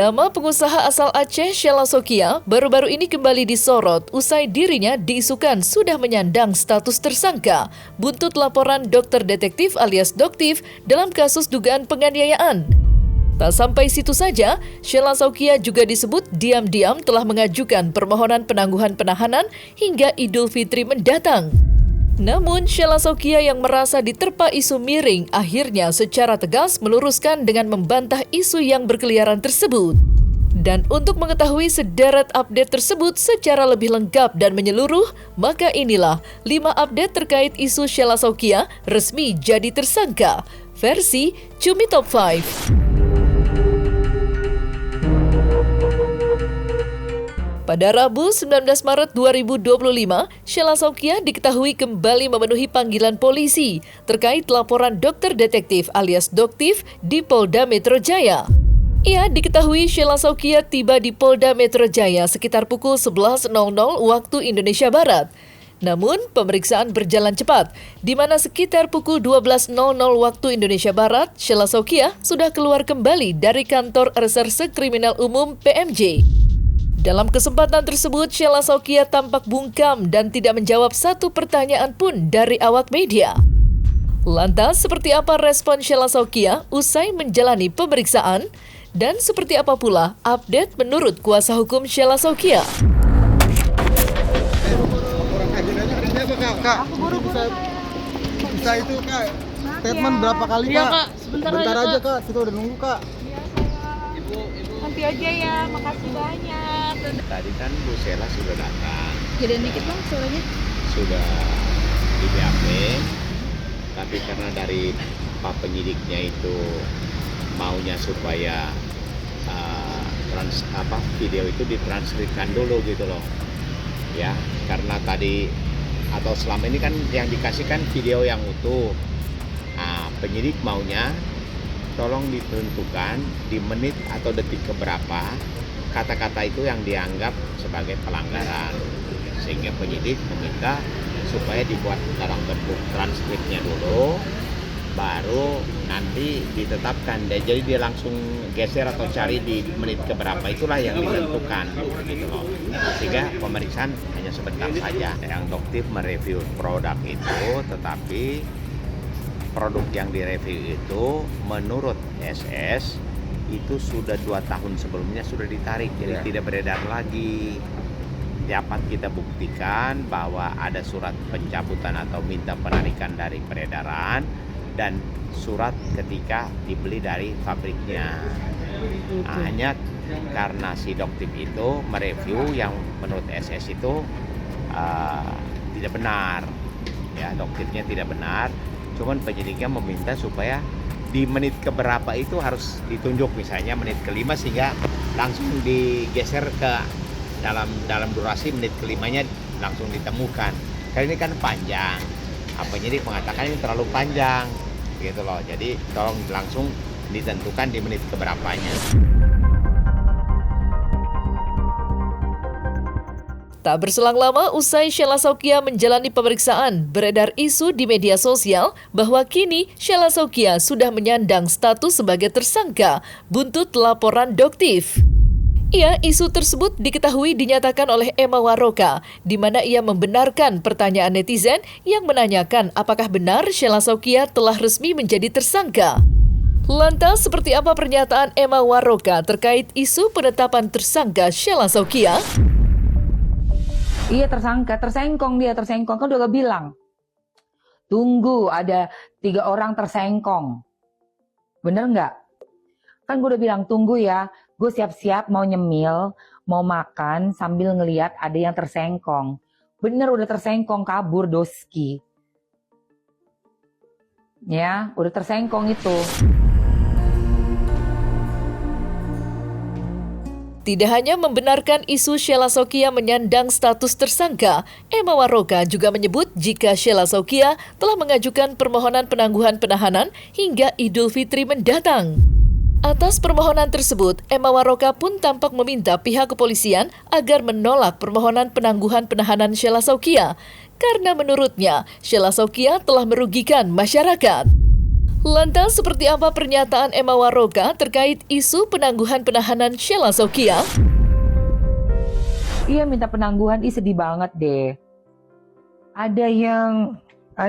Nama pengusaha asal Aceh, Sheila Sokia, baru-baru ini kembali disorot usai dirinya diisukan sudah menyandang status tersangka buntut laporan dokter detektif alias Doktif dalam kasus dugaan penganiayaan. Tak sampai situ saja, Sheila Sokia juga disebut diam-diam telah mengajukan permohonan penangguhan penahanan hingga Idul Fitri mendatang. Namun, Sheila Sokia yang merasa diterpa isu miring akhirnya secara tegas meluruskan dengan membantah isu yang berkeliaran tersebut. Dan untuk mengetahui sederet update tersebut secara lebih lengkap dan menyeluruh, maka inilah 5 update terkait isu Sheila Sokia resmi jadi tersangka, versi Cumi Top 5. Pada Rabu 19 Maret 2025, Sheila Sokia diketahui kembali memenuhi panggilan polisi terkait laporan dokter detektif alias Doktif di Polda Metro Jaya. Ia diketahui Sheila Sokia tiba di Polda Metro Jaya sekitar pukul 11.00 waktu Indonesia Barat. Namun, pemeriksaan berjalan cepat, di mana sekitar pukul 12.00 waktu Indonesia Barat, Sheila Sokia sudah keluar kembali dari kantor Reserse Kriminal Umum PMJ. Dalam kesempatan tersebut, Sheila Sokia tampak bungkam dan tidak menjawab satu pertanyaan pun dari awak media. Lantas, seperti apa respon Sheila Sokia usai menjalani pemeriksaan? Dan seperti apa pula update menurut kuasa hukum Sheila Sokia? Kak, bisa itu Kak, statement berapa kali Iya, Kak? Kak, sebentar aja Kak, kita udah nunggu Kak. Ibu. Nanti aja ya, makasih banyak. Tadi kan Bu Sheila sudah datang, Gedein dikit bang suaranya. sudah di BAP, tapi karena dari Pak penyidiknya itu maunya supaya video itu ditranskripsikan dulu gitu loh, ya karena tadi atau selama ini kan yang dikasihkan video yang utuh. Penyidik maunya tolong ditentukan di menit atau detik keberapa kata-kata itu yang dianggap sebagai pelanggaran, sehingga penyidik meminta supaya dibuat dalam bentuk transkripnya dulu, baru nanti ditetapkan. Jadi dia langsung geser atau cari di menit keberapa, itulah yang ditentukan gitu loh. Sehingga pemeriksaan hanya sebentar saja. Yang Doktif mereview produk itu, tetapi produk yang direview itu menurut SS itu sudah 2 tahun sebelumnya sudah ditarik, jadi tidak beredar lagi. Dapat kita buktikan bahwa ada surat pencabutan atau minta penarikan dari peredaran dan surat ketika dibeli dari pabriknya. Hanya karena si Doktif itu mereview yang menurut SS itu tidak benar, ya Doktifnya tidak benar. Cuman penyidiknya meminta supaya di menit keberapa itu harus ditunjuk, misalnya menit kelima, sehingga langsung digeser ke dalam durasi menit kelimanya langsung ditemukan. Karena ini kan panjang, penyidik mengatakan ini terlalu panjang gitu loh, jadi tolong langsung ditentukan di menit keberapanya. Tak berselang lama usai Sheila Sokia menjalani pemeriksaan, beredar isu di media sosial bahwa kini Sheila Sokia sudah menyandang status sebagai tersangka buntut laporan Doktif. Isu tersebut diketahui dinyatakan oleh Emma Waroka, di mana ia membenarkan pertanyaan netizen yang menanyakan apakah benar Sheila Sokia telah resmi menjadi tersangka. Lantas, seperti apa pernyataan Emma Waroka terkait isu penetapan tersangka Sheila Sokia? Iya tersengkong kan udah bilang. Tunggu ada 3 orang tersengkong. Bener nggak? Kan gue udah bilang tunggu ya, gue siap-siap mau nyemil, mau makan sambil ngeliat ada yang tersengkong. Bener udah tersengkong kabur doski. Ya, udah tersengkong itu. Tidak hanya membenarkan isu Sheila Sokia menyandang status tersangka, Emma Waroka juga menyebut jika Sheila Sokia telah mengajukan permohonan penangguhan penahanan hingga Idul Fitri mendatang. Atas permohonan tersebut, Emma Waroka pun tampak meminta pihak kepolisian agar menolak permohonan penangguhan penahanan Sheila Sokia, karena menurutnya Sheila Sokia telah merugikan masyarakat. Lantas seperti apa pernyataan Emma Waroka terkait isu penangguhan penahanan Sheila Saukia? Iya minta penangguhan, sedih banget deh. Ada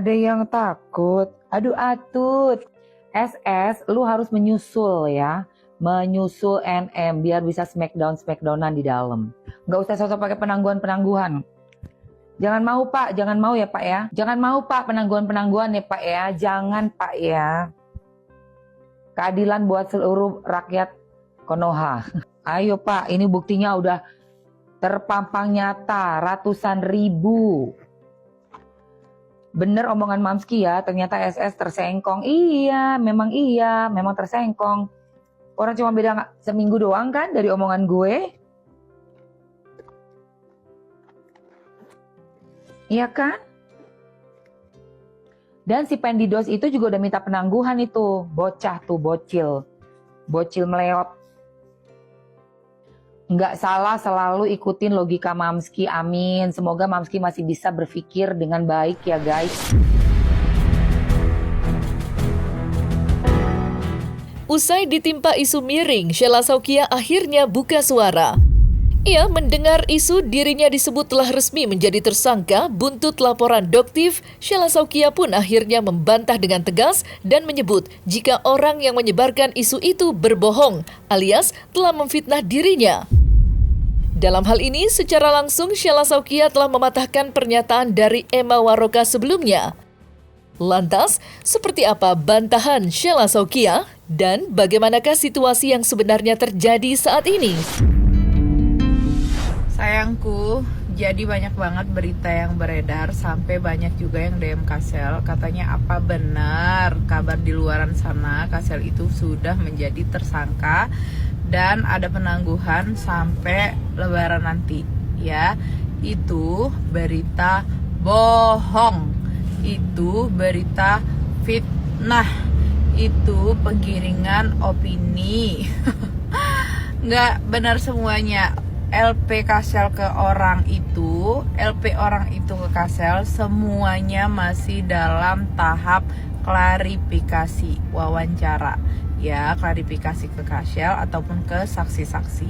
yang takut. Aduh Atut, SS lu harus menyusul ya. Menyusul NM biar bisa smackdownan di dalam. Nggak usah sosok pakai penangguhan. Jangan mau Pak, jangan mau ya Pak ya. Jangan mau Pak penangguhan ya Pak ya. Jangan Pak ya. Keadilan buat seluruh rakyat Konoha. Ayo Pak, ini buktinya udah terpampang nyata ratusan ribu. Bener omongan Mamski ya, ternyata SS tersengkong. Iya, memang tersengkong. Orang cuma beda seminggu doang kan dari omongan gue. Iya kan? Dan si Pendidos itu juga udah minta penangguhan itu. Bocah tuh, bocil meleot. Nggak salah selalu ikutin logika Mamski, amin. Semoga Mamski masih bisa berpikir dengan baik ya guys. Usai ditimpa isu miring, Sheila Saukia akhirnya buka suara. Ia mendengar isu dirinya disebut telah resmi menjadi tersangka buntut laporan Doktiv. Sheila Saukia pun akhirnya membantah dengan tegas dan menyebut jika orang yang menyebarkan isu itu berbohong alias telah memfitnah dirinya. Dalam hal ini, secara langsung Sheila Saukia telah mematahkan pernyataan dari Emma Waroka sebelumnya. Lantas, seperti apa bantahan Sheila Saukia dan bagaimanakah situasi yang sebenarnya terjadi saat ini? Sayangku, jadi banyak banget berita yang beredar, sampai banyak juga yang DM Kasel. Katanya apa benar kabar di luaran sana Kasel itu sudah menjadi tersangka dan ada penangguhan sampai lebaran nanti. Ya, itu berita bohong. Itu berita fitnah. Itu penggiringan opini. Nggak benar semuanya. LP Kasel ke orang itu, LP orang itu ke Kasel, semuanya masih dalam tahap klarifikasi wawancara. Ya, klarifikasi ke Kasel ataupun ke saksi-saksi.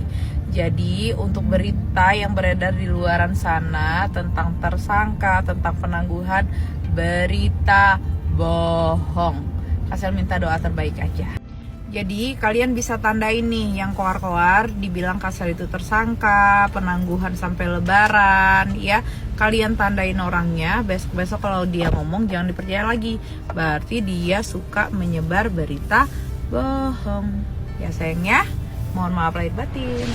Jadi untuk berita yang beredar di luaran sana tentang tersangka, tentang penangguhan, berita bohong. Kasel minta doa terbaik aja. Jadi kalian bisa tandain nih yang keluar-keluar dibilang Kasel itu tersangka, penangguhan sampai lebaran ya. Kalian tandain orangnya, besok-besok kalau dia ngomong jangan dipercaya lagi. Berarti dia suka menyebar berita bohong. Ya sayangnya, mohon maaf lahir batin.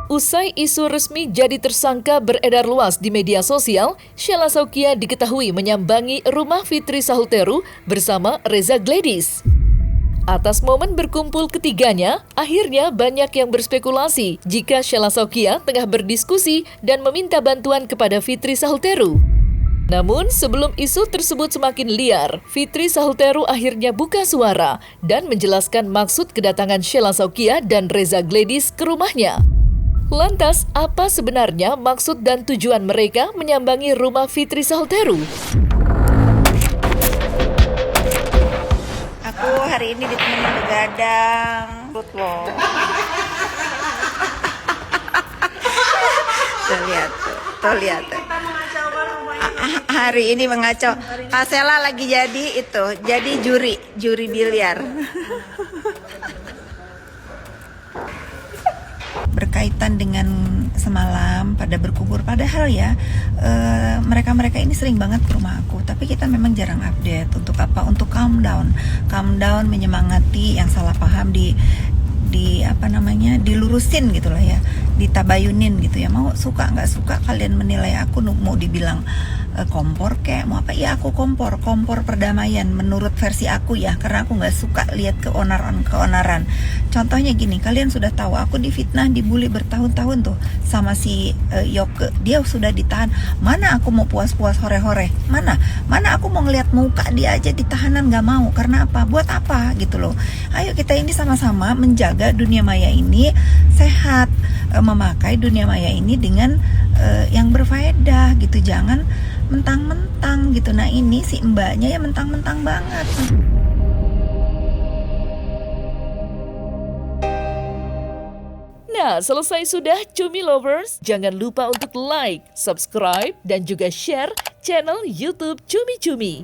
Usai isu resmi jadi tersangka beredar luas di media sosial, Sheila Saukia diketahui menyambangi rumah Fitri Sahuteru bersama Reza Gladys. Atas momen berkumpul ketiganya, akhirnya banyak yang berspekulasi jika Sheila Saukia tengah berdiskusi dan meminta bantuan kepada Fitri Sahuteru. Namun sebelum isu tersebut semakin liar, Fitri Sahuteru akhirnya buka suara dan menjelaskan maksud kedatangan Sheila Saukia dan Reza Gladys ke rumahnya. Lantas, apa sebenarnya maksud dan tujuan mereka menyambangi rumah Fitri Sahuteru? Aku hari ini ditemenin begadang, perut loh. Tuh lihat. Hari ini mengacau. Kasela lagi jadi juri biliar. Berkaitan dengan semalam pada berkubur, padahal ya mereka ini sering banget ke rumah aku, tapi kita memang jarang update. Untuk apa? Untuk calm down, menyemangati yang salah paham dilurusin gitu lah ya, ditabayunin gitu ya. Mau suka nggak suka kalian menilai aku, mau dibilang kompor kayak mau apa ya, aku kompor perdamaian menurut versi aku ya, karena aku nggak suka lihat keonaran. Contohnya gini, kalian sudah tahu aku difitnah, dibully bertahun-tahun tuh sama si Yoke. Dia sudah ditahan. Mana aku mau puas-puas hore-hore, mana aku mau ngeliat muka dia aja di tahanan, nggak mau. Karena apa? Buat apa gitu loh. Ayo kita ini sama-sama menjaga dunia maya ini sehat, memakai dunia maya ini dengan yang berfaedah gitu. Jangan mentang-mentang gitu. Nah ini si mbaknya ya mentang-mentang banget. Nah, selesai sudah Cumi Lovers. Jangan lupa untuk like, subscribe, dan juga share channel YouTube Cumi Cumi.